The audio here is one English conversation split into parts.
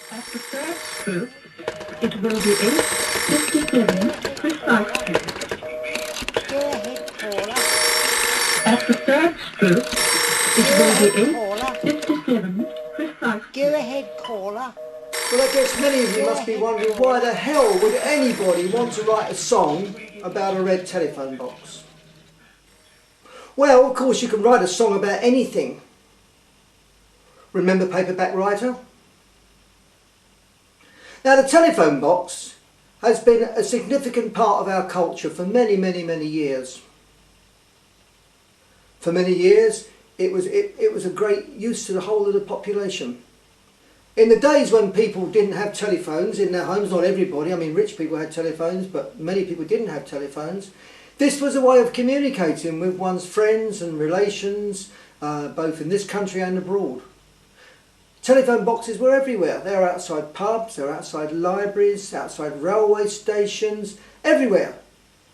At the third stroke, it will be 8:57 precisely. Go ahead, caller. At the third stroke, it Go will be ahead, caller. 8:57 precisely. Go ahead, caller. Well, I guess many of you Go must be ahead, wondering caller. why the hell would anybody want to write a song about a red telephone box? Well, of course you can write a song about anything. Remember Paperback Writer? Now the telephone box has been a significant part of our culture for many years. For many years it was a great use to the whole of the population. In the days when people didn't have telephones in their homes, not everybody, I mean rich people had telephones, but many people didn't have telephones, this was a way of communicating with one's friends and relations, both in this country and abroad. Telephone boxes were everywhere. They were outside pubs, they were outside libraries, outside railway stations, everywhere.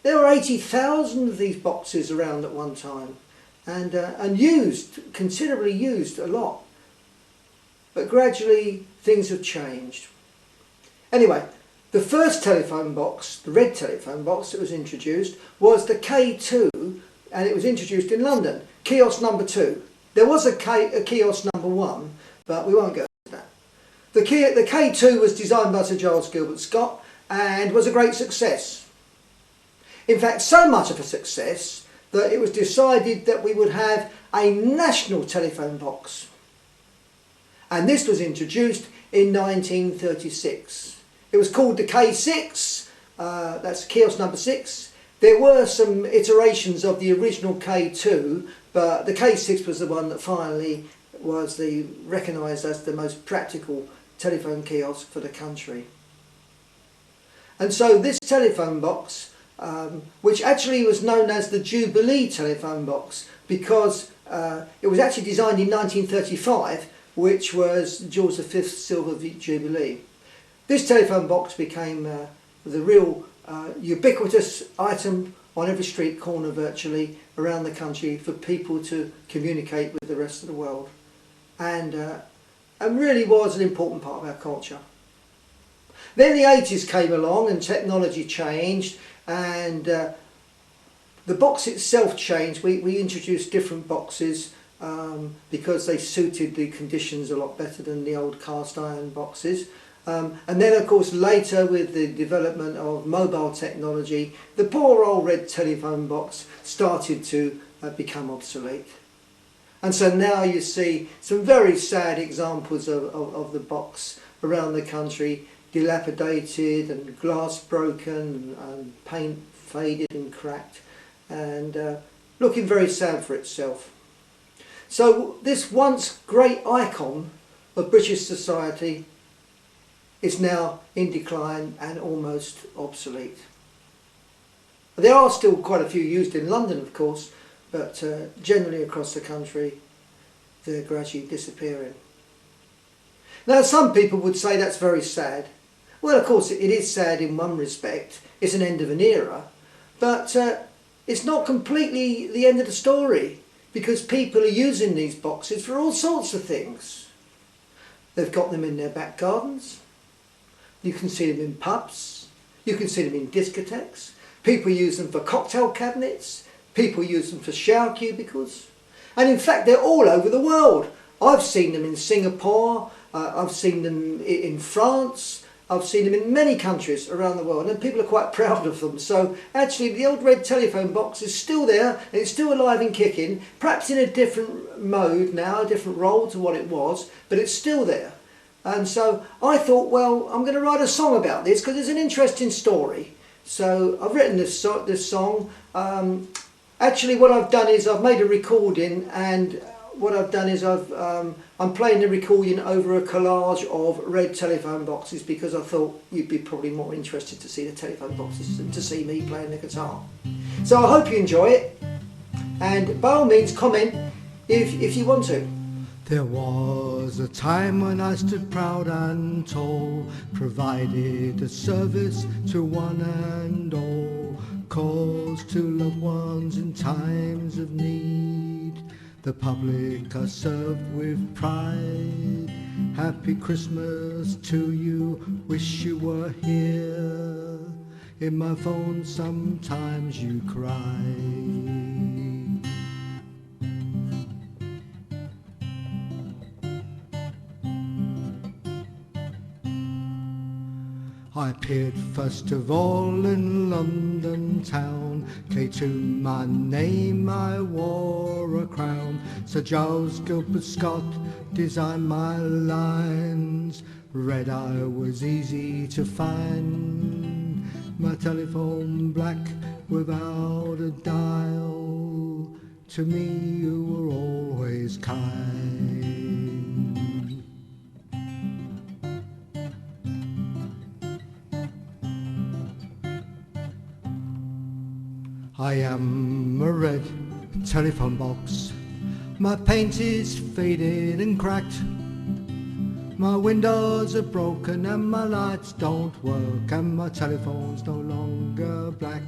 There were 80,000 of these boxes around at one time, and used, considerably used a lot. But gradually things have changed. Anyway, the first telephone box, the red telephone box that was introduced, was the K2, and it was introduced in London, kiosk number 2. There was a kiosk number 1, but we won't go into that. The K2 was designed by Sir Giles Gilbert Scott and was a great success. In fact, so much of a success that it was decided that we would have a national telephone box. And this was introduced in 1936. It was called the K6, that's kiosk number 6. There were some iterations of the original K2, but the K6 was the one that finally was recognised as the most practical telephone kiosk for the country. And so this telephone box, which actually was known as the Jubilee telephone box, because it was actually designed in 1935, which was George V's Silver Jubilee. This telephone box became the real ubiquitous item on every street corner virtually around the country for people to communicate with the rest of the world, and really was an important part of our culture. Then the 80s came along and technology changed, and the box itself changed. We introduced different boxes because they suited the conditions a lot better than the old cast iron boxes. And then of course later, with the development of mobile technology, the poor old red telephone box started to become obsolete. And so now you see some very sad examples of the box around the country, dilapidated and glass broken and paint faded and cracked, and looking very sad for itself. So this once great icon of British society is now in decline and almost obsolete. There are still quite a few used in London, of course, but generally across the country they're gradually disappearing. Now some people would say that's very sad. Well, of course it is sad in one respect. It's an end of an era, but it's not completely the end of the story, because people are using these boxes for all sorts of things. They've got them in their back gardens. You can see them in pubs. You can see them in discotheques. People use them for cocktail cabinets. People use them for shower cubicles. And in fact, they're all over the world. I've seen them in Singapore. I've seen them in France. I've seen them in many countries around the world, and people are quite proud of them. So actually the old red telephone box is still there, and it's still alive and kicking, perhaps in a different mode now, a different role to what it was, but it's still there. And so I thought, well, I'm going to write a song about this because it's an interesting story. So I've written this song. Actually what I've done is I've made a recording, and what I've done is I'm playing the recording over a collage of red telephone boxes, because I thought you'd be probably more interested to see the telephone boxes than to see me playing the guitar. So I hope you enjoy it, and by all means comment if you want to. There was a time when I stood proud and tall, provided a service to one and all, calls to loved ones in times of need. The public are served with pride, Happy Christmas to you, wish you were here. In my phone sometimes you cry. I appeared first of all in London town. K to my name I wore a crown. Sir Giles Gilbert Scott designed my lines. Red eye was easy to find. My telephone black without a dial. To me you were always kind. I am a red telephone box. My paint is faded and cracked. My windows are broken and my lights don't work, and my telephone's no longer black.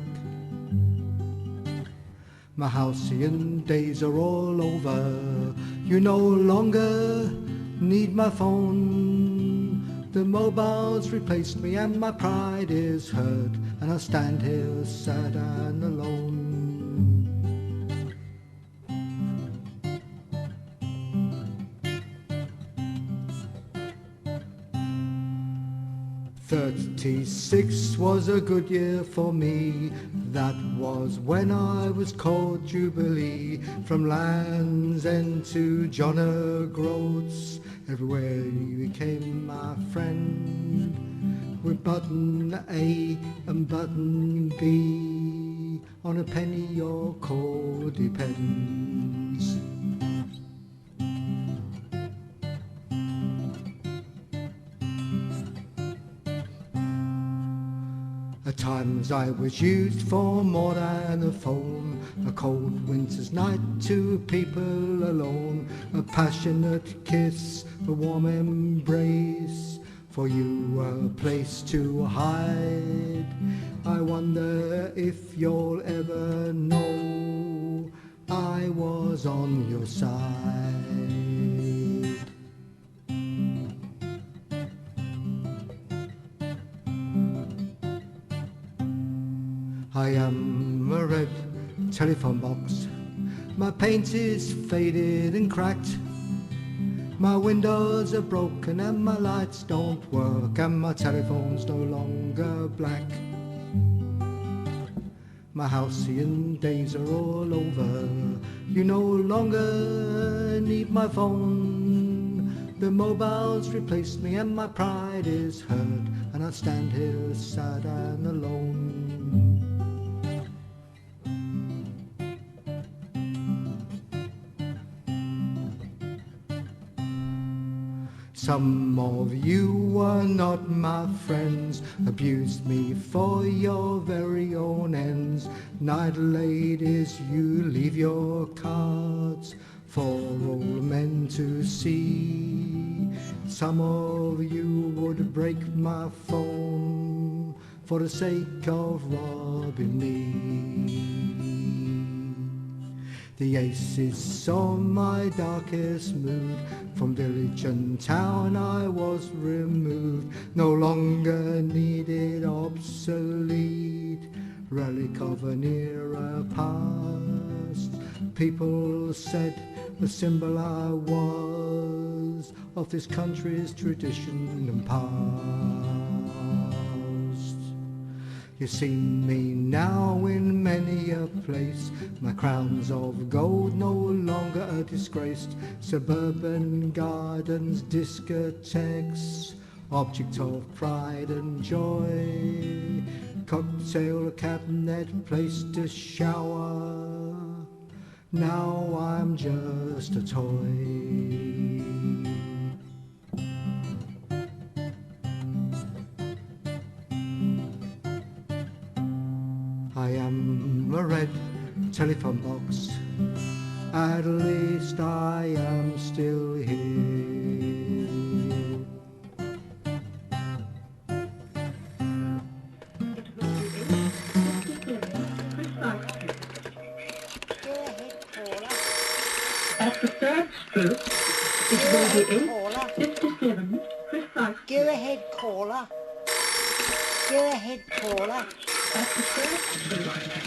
My halcyon days are all over. You no longer need my phone. The mobile's replaced me and my pride is hurt, and I stand here sad and alone. 36 was a good year for me. That was when I was called Jubilee. From Land's End to John O'Groats, everywhere you became my friend. With button A and button B, on a penny your call depends. At times I was used for more than a phone. A cold winter's night, two people alone. A passionate kiss, a warm embrace. For you a place to hide. I wonder if you'll ever know I was on your side. I am a red telephone box. My paint is faded and cracked. My windows are broken and my lights don't work, and my telephone's no longer black. My halcyon days are all over. You no longer need my phone. The mobile's replaced me and my pride is hurt, and I stand here sad and alone. Some of you were not my friends, abused me for your very own ends. Night ladies, you leave your cards for all men to see. Some of you would break my phone for the sake of robbing me. The aces saw my darkest mood. From village and town I was removed, no longer needed, obsolete, relic of an era past. People said the symbol I was of this country's tradition and past. You see me now in many a place, my crowns of gold no longer a disgrace. Suburban gardens, discotheques, object of pride and joy. Cocktail cabinet, place to shower. Now I'm just a toy. I am a red telephone box. At least I am still here. At the third stroke, it will be 8:57. 57, precise. Go ahead, caller. Go ahead, caller. At the first booth,